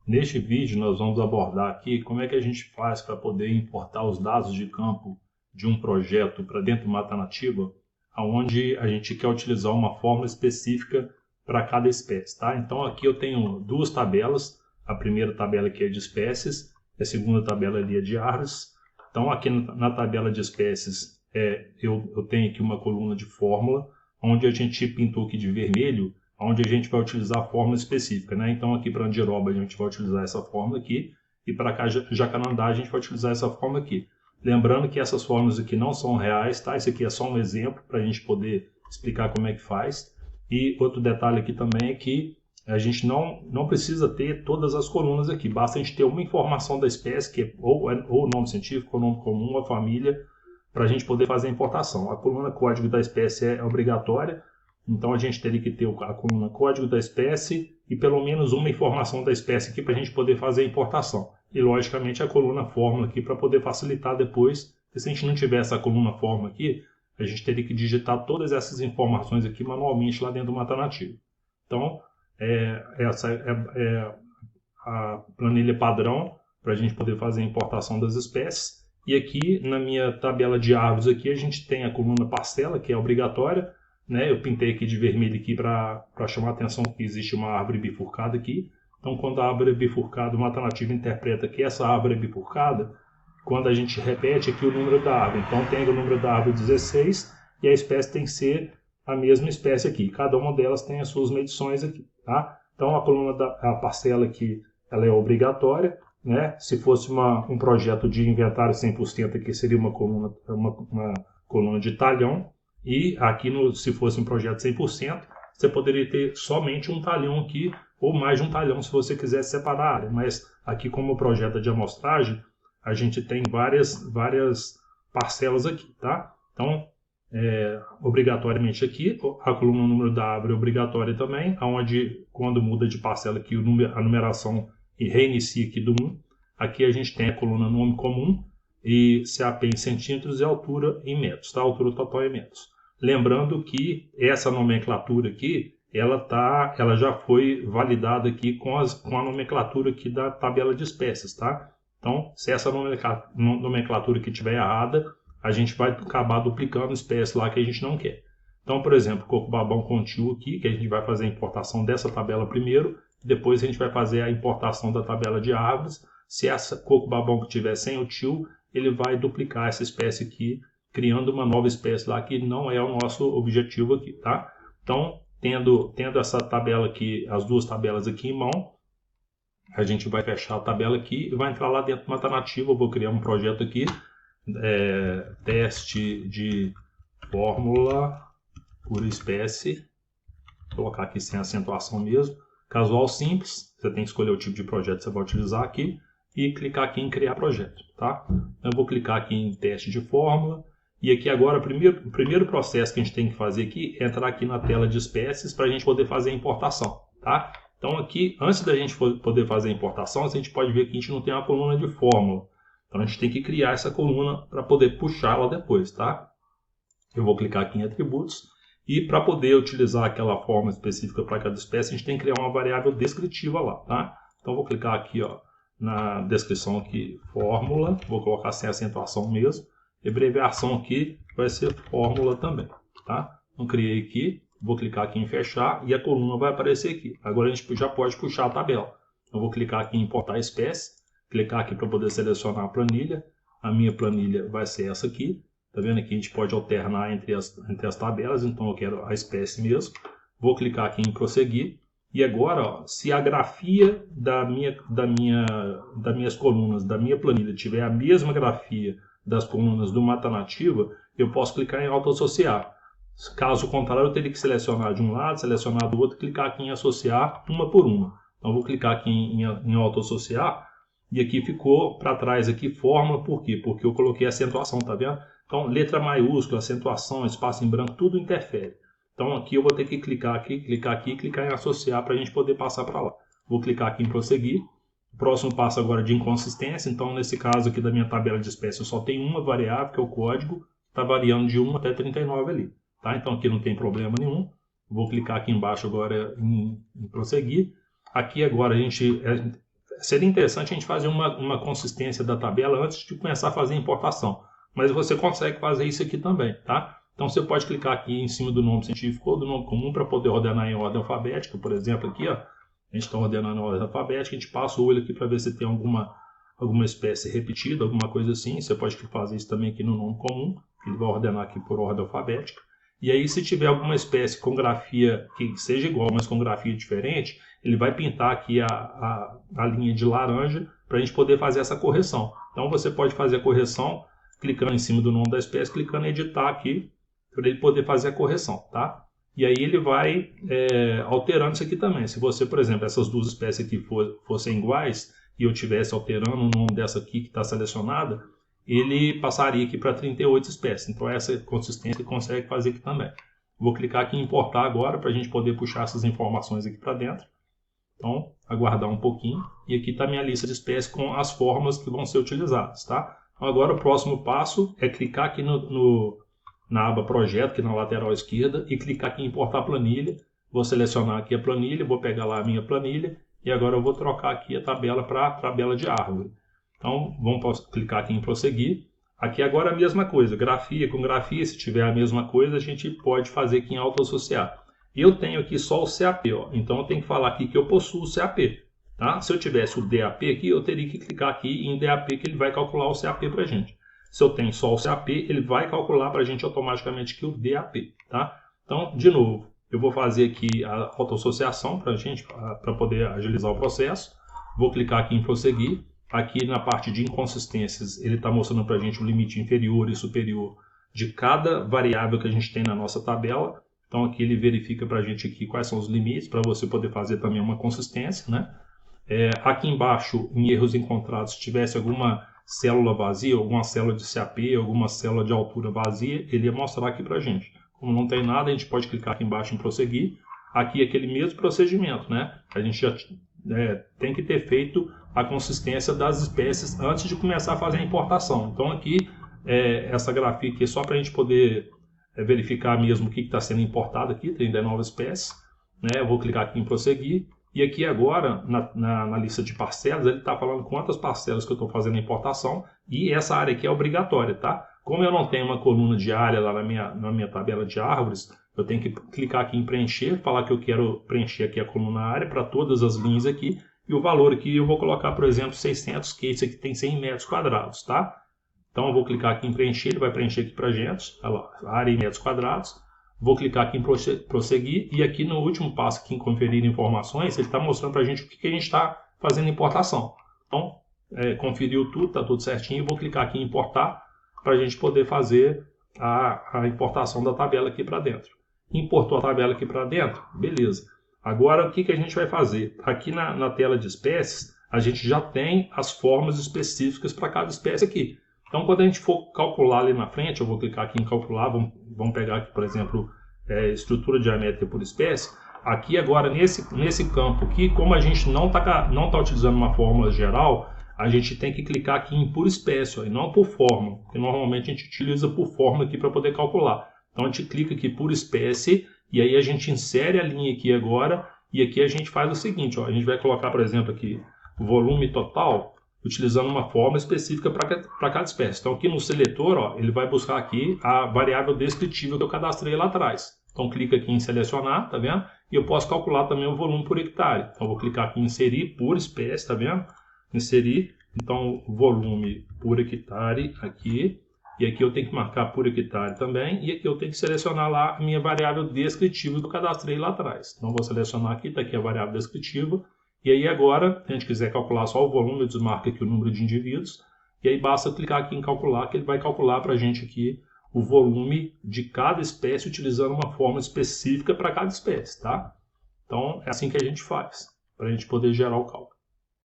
Neste vídeo nós vamos abordar aqui como é que a gente faz para poder importar os dados de campo de um projeto para dentro do Mata Nativa, onde a gente quer utilizar uma fórmula específica para cada espécie, tá? Então aqui eu tenho duas tabelas, a primeira tabela aqui é de espécies, a segunda tabela ali é de árvores. Então aqui na tabela de espécies eu tenho aqui uma coluna de fórmula, onde a gente pintou aqui de vermelho, onde a gente vai utilizar a fórmula específica, né? Então aqui para andiroba a gente vai utilizar essa fórmula aqui, e para jacarandá a gente vai utilizar essa fórmula aqui. Lembrando que essas fórmulas aqui não são reais, tá? Isso aqui é só um exemplo para a gente poder explicar como é que faz. E outro detalhe aqui também é que a gente não precisa ter todas as colunas aqui, basta a gente ter uma informação da espécie, que ou o nome científico, ou nome comum, a família, para a gente poder fazer a importação. A coluna código da espécie é obrigatória, então a gente teria que ter a coluna código da espécie e pelo menos uma informação da espécie aqui para a gente poder fazer a importação. E logicamente a coluna fórmula aqui para poder facilitar depois, porque se a gente não tiver essa coluna fórmula aqui, a gente teria que digitar todas essas informações aqui manualmente lá dentro do Mata Nativa. Então, essa é a planilha padrão para a gente poder fazer a importação das espécies. E aqui na minha tabela de árvores aqui a gente tem a coluna parcela, que é obrigatória, né? Eu pintei aqui de vermelho aqui para chamar a atenção que existe uma árvore bifurcada aqui. Então quando a árvore é bifurcada, o Mata Nativa interpreta que essa árvore é bifurcada quando a gente repete aqui o número da árvore. Então tem o número da árvore 16 e a espécie tem que ser a mesma espécie aqui. Cada uma delas tem as suas medições aqui, tá? Então a coluna a parcela aqui ela é obrigatória, né? Se fosse um projeto de inventário 100% aqui seria uma coluna de talhão, e aqui se fosse um projeto 100%, você poderia ter somente um talhão aqui, ou mais de um talhão se você quisesse separar a área, mas aqui como projeto de amostragem, a gente tem várias parcelas aqui, tá? Então, obrigatoriamente aqui, a coluna número da árvore é obrigatória também, onde quando muda de parcela aqui, a numeração e reinicia aqui do 1. Aqui a gente tem a coluna nome comum e CAP em centímetros e altura em metros, tá? A altura total em metros. Lembrando que essa nomenclatura aqui, ela já foi validada aqui com a nomenclatura aqui da tabela de espécies, tá? Então, se essa nomenclatura aqui estiver errada, a gente vai acabar duplicando espécies lá que a gente não quer. Então, por exemplo, coco-babão contínuo aqui, que a gente vai fazer a importação dessa tabela primeiro, depois a gente vai fazer a importação da tabela de árvores. Se essa coco-babão que tiver sem o tio, ele vai duplicar essa espécie aqui, criando uma nova espécie lá que não é o nosso objetivo aqui, tá? Então, tendo essa tabela aqui, as duas tabelas aqui em mão, a gente vai fechar a tabela aqui e vai entrar lá dentro do Mata Nativa. Eu vou criar um projeto aqui, teste de fórmula por espécie, vou colocar aqui sem acentuação mesmo, casual simples, você tem que escolher o tipo de projeto que você vai utilizar aqui e clicar aqui em criar projeto, tá? Eu vou clicar aqui em teste de fórmula e aqui agora o primeiro processo que a gente tem que fazer aqui é entrar aqui na tela de espécies para a gente poder fazer a importação, tá? Então aqui, antes da gente poder fazer a importação, a gente pode ver que a gente não tem uma coluna de fórmula, então a gente tem que criar essa coluna para poder puxá-la depois, tá? Eu vou clicar aqui em atributos. E para poder utilizar aquela fórmula específica para cada espécie, a gente tem que criar uma variável descritiva lá, tá? Então vou clicar aqui, ó, na descrição aqui, fórmula, vou colocar sem acentuação mesmo, e abreviação aqui vai ser fórmula também, tá? Então criei aqui, vou clicar aqui em fechar e a coluna vai aparecer aqui. Agora a gente já pode puxar a tabela. Eu vou clicar aqui em importar espécie, clicar aqui para poder selecionar a planilha. A minha planilha vai ser essa aqui. Tá vendo aqui? A gente pode alternar entre as tabelas, então eu quero a espécie mesmo. Vou clicar aqui em prosseguir. E agora, ó, se a grafia das minhas colunas, da minha planilha, tiver a mesma grafia das colunas do Mata Nativa, eu posso clicar em auto-associar. Caso contrário, eu teria que selecionar de um lado, selecionar do outro, clicar aqui em associar uma por uma. Então, eu vou clicar aqui em auto-associar. E aqui ficou para trás aqui fórmula, por quê? Porque eu coloquei acentuação, tá vendo? Então, letra maiúscula, acentuação, espaço em branco, tudo interfere. Então, aqui eu vou ter que clicar aqui e clicar em associar para a gente poder passar para lá. Vou clicar aqui em prosseguir. O próximo passo agora é de inconsistência. Então, nesse caso aqui da minha tabela de espécie, eu só tenho uma variável, que é o código, está variando de 1 até 39 ali. Tá? Então, aqui não tem problema nenhum. Vou clicar aqui embaixo agora em prosseguir. Aqui agora a gente seria interessante a gente fazer uma consistência da tabela antes de começar a fazer a importação. Mas você consegue fazer isso aqui também, tá? Então você pode clicar aqui em cima do nome científico ou do nome comum para poder ordenar em ordem alfabética. Por exemplo, aqui, ó, a gente está ordenando em ordem alfabética, a gente passa o olho aqui para ver se tem alguma espécie repetida, alguma coisa assim. Você pode fazer isso também aqui no nome comum, que ele vai ordenar aqui por ordem alfabética. E aí, se tiver alguma espécie com grafia que seja igual, mas com grafia diferente, ele vai pintar aqui a linha de laranja para a gente poder fazer essa correção. Então, você pode fazer a correção clicando em cima do nome da espécie, clicando em editar aqui, para ele poder fazer a correção, tá? E aí ele vai alterando isso aqui também. Se você, por exemplo, essas duas espécies aqui fossem iguais, e eu estivesse alterando o nome dessa aqui que está selecionada, ele passaria aqui para 38 espécies. Então essa consistência ele consegue fazer aqui também. Vou clicar aqui em importar agora para a gente poder puxar essas informações aqui para dentro. Então, aguardar um pouquinho. E aqui está a minha lista de espécies com as formas que vão ser utilizadas, tá? Então, agora o próximo passo é clicar aqui na aba projeto, aqui na lateral esquerda, e clicar aqui em importar planilha. Vou selecionar aqui a planilha, vou pegar lá a minha planilha, e agora eu vou trocar aqui a tabela para a tabela de árvore. Então, vamos clicar aqui em prosseguir. Aqui agora a mesma coisa, grafia com grafia, se tiver a mesma coisa, a gente pode fazer aqui em auto-associar. Eu tenho aqui só o CAP, ó, então eu tenho que falar aqui que eu possuo o CAP. Tá? Se eu tivesse o DAP aqui, eu teria que clicar aqui em DAP, que ele vai calcular o CAP para a gente. Se eu tenho só o CAP, ele vai calcular para a gente automaticamente aqui o DAP. Tá? Então, de novo, eu vou fazer aqui a autoassociação para a gente, para poder agilizar o processo. Vou clicar aqui em prosseguir. Aqui na parte de inconsistências, ele está mostrando para a gente o limite inferior e superior de cada variável que a gente tem na nossa tabela. Então aqui ele verifica para a gente aqui quais são os limites, para você poder fazer também uma consistência, né? Aqui embaixo, em erros encontrados, se tivesse alguma célula vazia, alguma célula de CAP, alguma célula de altura vazia, ele ia mostrar aqui para a gente. Como não tem nada, a gente pode clicar aqui embaixo em prosseguir. Aqui aquele mesmo procedimento, né? A gente já tem que ter feito a consistência das espécies antes de começar a fazer a importação. Então aqui, essa grafia aqui é só para a gente poder verificar mesmo o que está sendo importado aqui, 39 espécies. Né? Eu vou clicar aqui em prosseguir. E aqui agora, na lista de parcelas, ele está falando quantas parcelas que eu estou fazendo a importação. E essa área aqui é obrigatória, tá? Como eu não tenho uma coluna de área lá na minha tabela de árvores, eu tenho que clicar aqui em preencher, falar que eu quero preencher aqui a coluna área para todas as linhas aqui. E o valor aqui eu vou colocar, por exemplo, 600, que esse aqui tem 100 metros quadrados, tá? Então eu vou clicar aqui em preencher, ele vai preencher aqui para a gente, olha lá, área em metros quadrados. Vou clicar aqui em prosseguir e aqui no último passo, aqui em conferir informações, ele está mostrando para a gente o que a gente está fazendo importação. Então, conferiu tudo, está tudo certinho, vou clicar aqui em importar para a gente poder fazer a importação da tabela aqui para dentro. Importou a tabela aqui para dentro? Beleza. Agora, o que a gente vai fazer? Aqui na tela de espécies, a gente já tem as formas específicas para cada espécie aqui. Então, quando a gente for calcular ali na frente, eu vou clicar aqui em calcular, vamos pegar aqui, por exemplo, estrutura diamétrica por espécie. Aqui agora, nesse campo aqui, como a gente não tá utilizando uma fórmula geral, a gente tem que clicar aqui em por espécie, ó, e não por fórmula, porque normalmente a gente utiliza por fórmula aqui para poder calcular. Então, a gente clica aqui por espécie, e aí a gente insere a linha aqui agora, e aqui a gente faz o seguinte, ó, a gente vai colocar, por exemplo, aqui o volume total, utilizando uma forma específica para cada espécie. Então aqui no seletor, ó, ele vai buscar aqui a variável descritiva que eu cadastrei lá atrás. Então clica aqui em selecionar, tá vendo? E eu posso calcular também o volume por hectare. Então vou clicar aqui em inserir por espécie, tá vendo? Inserir, então volume por hectare aqui. E aqui eu tenho que marcar por hectare também. E aqui eu tenho que selecionar lá a minha variável descritiva que eu cadastrei lá atrás. Então vou selecionar aqui, está aqui a variável descritiva. E aí agora, se a gente quiser calcular só o volume, eu desmarco aqui o número de indivíduos. E aí basta clicar aqui em calcular, que ele vai calcular para a gente aqui o volume de cada espécie, utilizando uma fórmula específica para cada espécie, tá? Então é assim que a gente faz, para a gente poder gerar o cálculo.